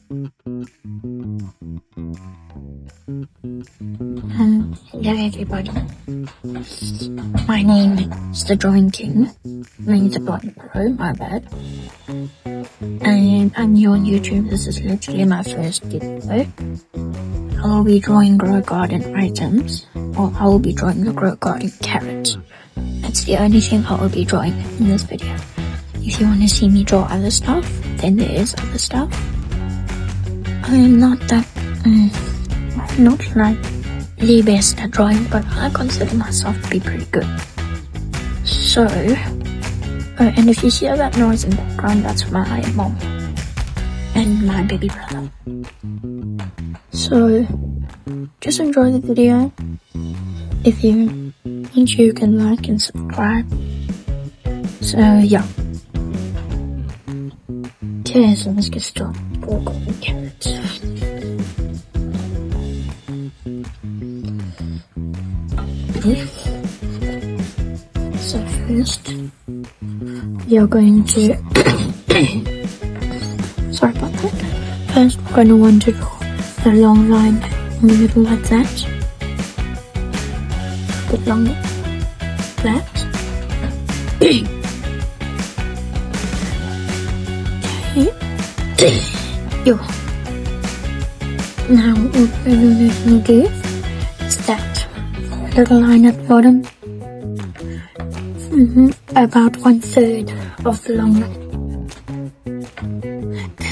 Hello everybody. My name is the Drawing King. I mean the Drawing Pro, my bad. And I'm new on YouTube. This is literally my first video. I will be drawing grow garden items, or I will be drawing the grow garden carrot. That's the only thing I will be drawing in this video. If you want to see me draw other stuff, then there is other stuff. I am not that, not like the best at drawing, but I consider myself to be pretty good. So, and if you hear that noise in the background, that's my mom and my baby brother. So, just enjoy the video. If you want, you can like and subscribe. So, yeah. Okay, so let's get started. Carrots. So first, we are going to sorry about that. First, we're going to want to draw a long line in the middle like that. A bit longer. That. Okay. Yo. Now, what we're going to do is that little line at the bottom. About 1/3 of the long line.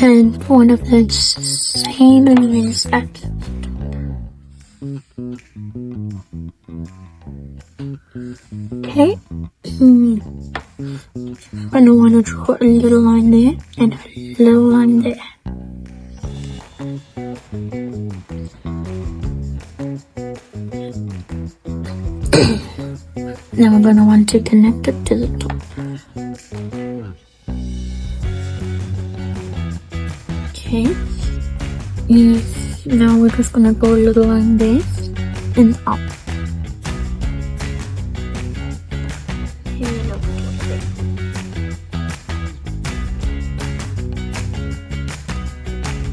And one of the same lines at okay. I'm gonna want to draw a little line there and a little line there. Now we're going to want to connect it to the top. Okay. Now we're just going to go a little line there and up.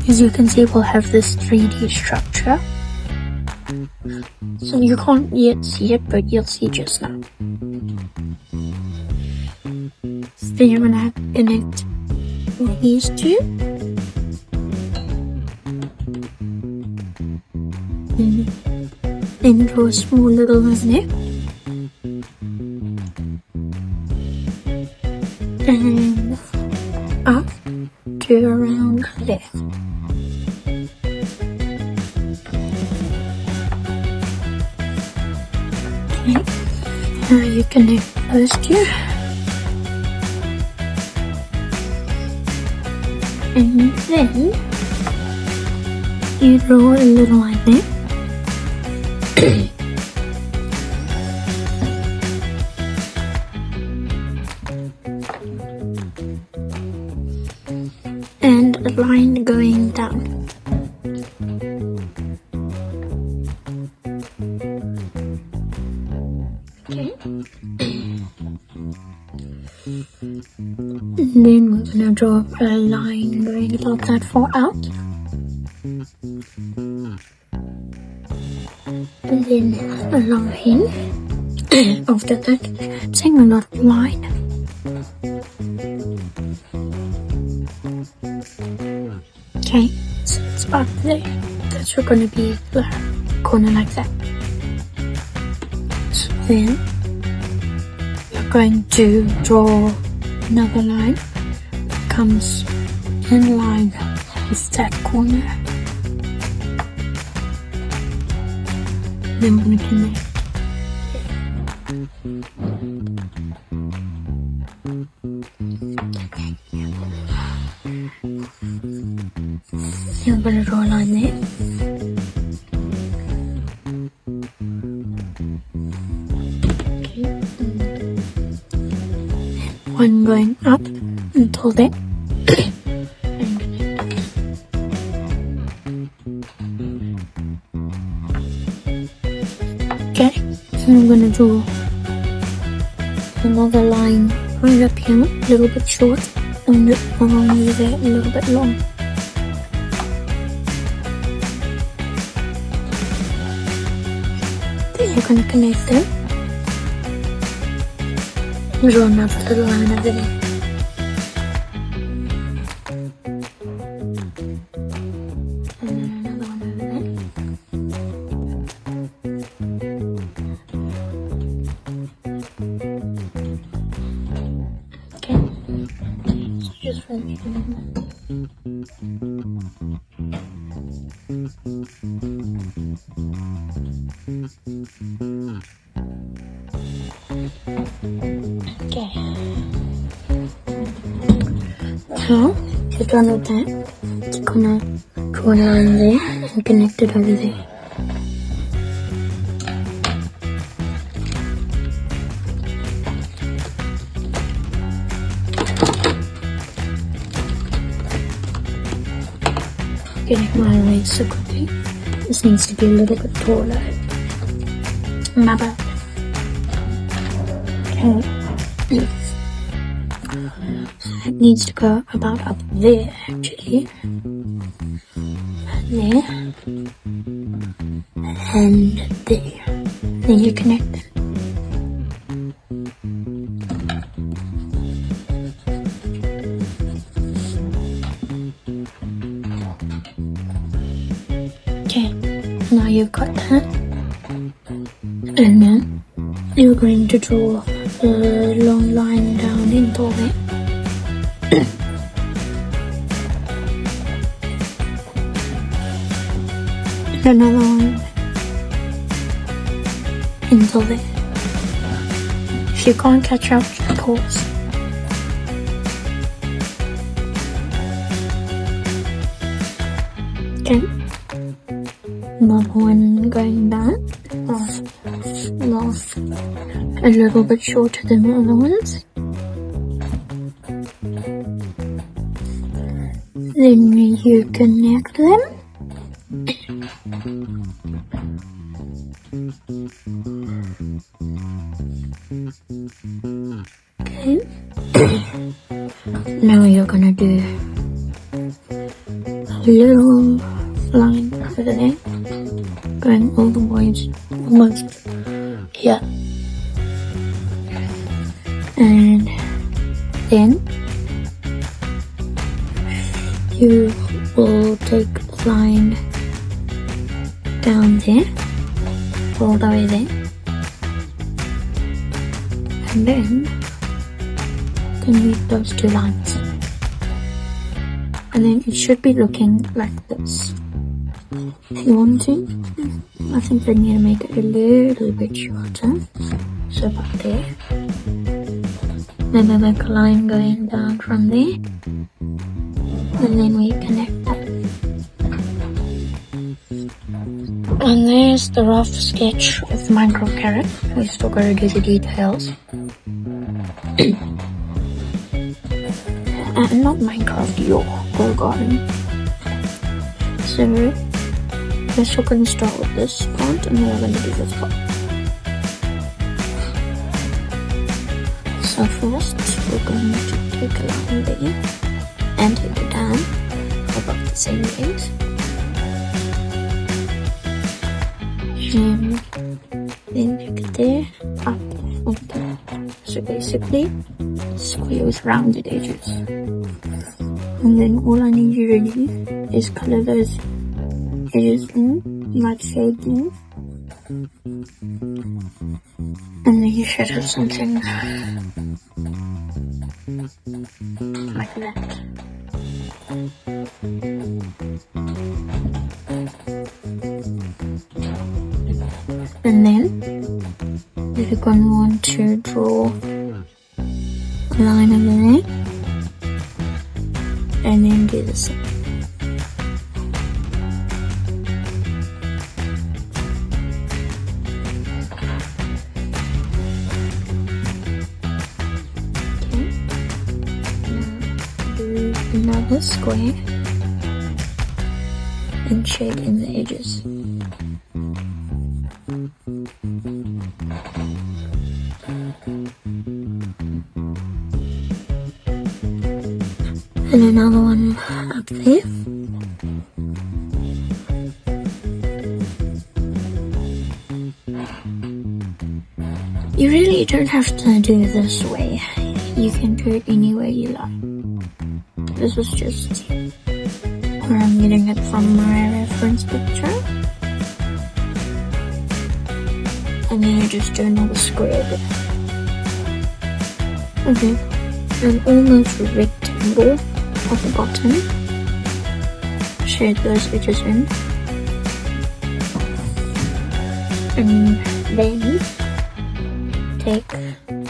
As you can see, we'll have this 3D structure. So you can't yet see it, but you'll see just now. So then you're gonna have to connect these two. And then draw a small little line there. And up to around there. Now you connect those two, and then you draw a little line there. And a line going down. And then we're going to draw a line going about that far out. And then a line after that, same another line. Okay, so it's about there. That's going to be the corner like that. So then we're going to draw another line that comes in line with that corner. Then we're going to connect. Then we're going to draw a line there. One going up until there. Okay, so I'm gonna draw another line right up here, a little bit short, and along over there, a little bit long. you're going to connect them. Draw another little line over there. And then another one over there. Okay, so just finish doing that. Okay. So, you're done with that. You're gonna draw a line there and connect it over there. Getting my legs so quickly. This needs to be a little bit taller. My bad. Okay. It needs to go about up there actually. There. And there. Then you connect them. Okay, now you've got that. And then you're going to draw a long line down into it. Another one into there. If you can't catch up, pause. Okay. Another one going back. Off. A little bit shorter than the other ones. Then you connect them. Okay. Now you're gonna do a little line over there, going all the way almost here, and then you will take a line down there, all the way there, and then meet those two lines, and then it should be looking like this. If you want to, I think they need to make it a little bit shorter, so about there. Then I make a line going down from there, and then we connect that. And there's the rough sketch of the Minecraft carrot. We still gotta do the details. Not Minecraft, your Grow Garden. So, we're still gonna start with this part, and then we're gonna do this part. So first, we're going to take a line there, and take it down, about the same length. And then take it there, up, okay. So basically, square with rounded edges. And then all I need you to do is color those edges in, light shade in. And then you should have something like that. And then you're going to want to draw a line over there, and then do the same. Okay, now do another square and shade in the edges. And another one up there. You really don't have to do this way. You can do it any way you like. This is just where I'm getting it from my reference picture. And then I just do another square there. Okay, an almost rectangle at the bottom. Shade those edges in. And then take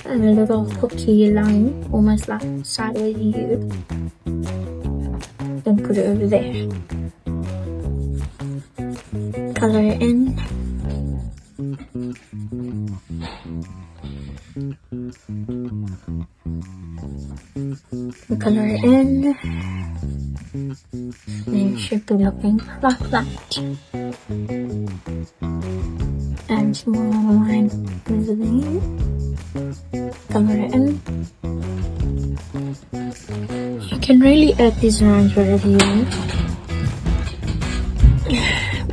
a little hooky line, almost like sideways U, then put it over there. Color it in. Color it in. And it should be looking like that. And small line over there. Color it in. You can really add these lines wherever you want,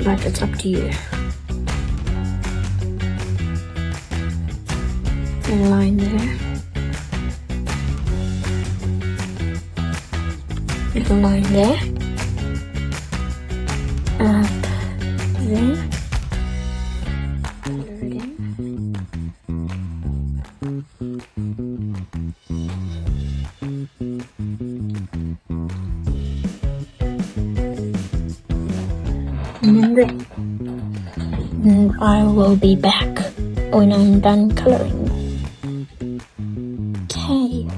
but it's up to you. A line there. Little line there. Up there. Color it in. And I will be back when I'm done coloring. Okay,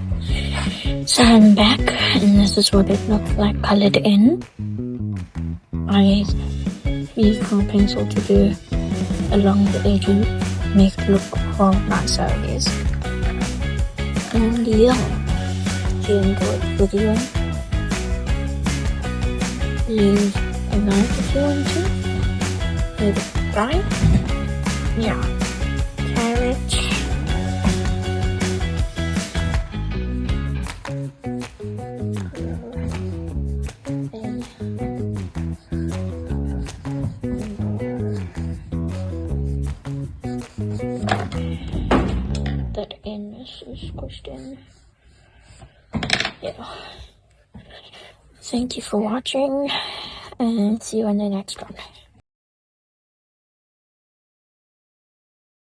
so I'm back and this is what it looks like colored in. I used my pencil to do along the edges, make it look all nicer, I guess. And yeah, if you enjoyed the video, leave a like if you want to. Maybe subscribe. Yeah. Carrot. That in is squished in. Yeah. Thank you for watching, and see you in the next one.